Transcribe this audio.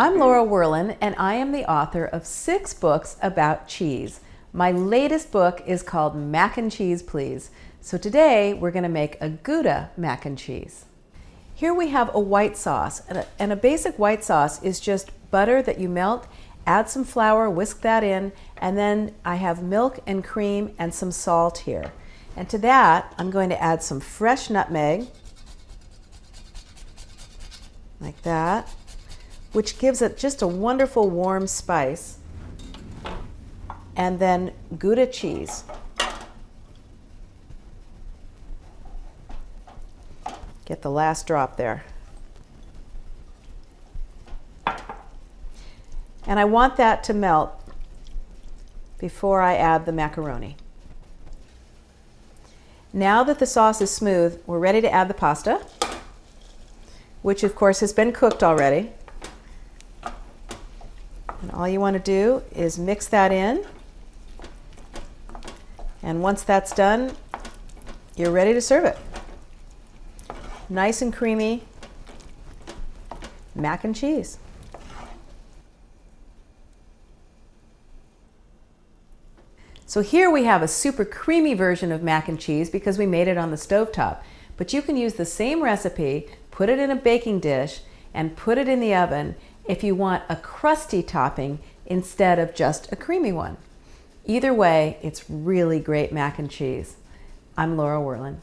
I'm Laura Werlin, and I am the author of 6 books about cheese. My latest book is called Mac and Cheese, Please. So today we're going to make a Gouda mac and cheese. Here we have a white sauce, and a basic white sauce is just butter that you melt, add some flour, whisk that in, and then I have milk and cream and some salt here. And to that, I'm going to add some fresh nutmeg, like that, which gives it just a wonderful warm spice. And then Gouda cheese. Get the last drop there. And I want that to melt before I add the macaroni. Now that the sauce is smooth, we're ready to add the pasta, which of course has been cooked already. And all you want to do is mix that in. And once that's done, you're ready to serve it. Nice and creamy mac and cheese. So here we have a super creamy version of mac and cheese because we made it on the stovetop. But you can use the same recipe, put it in a baking dish, and put it in the oven if you want a crusty topping instead of just a creamy one. Either way, it's really great mac and cheese. I'm Laura Werlin.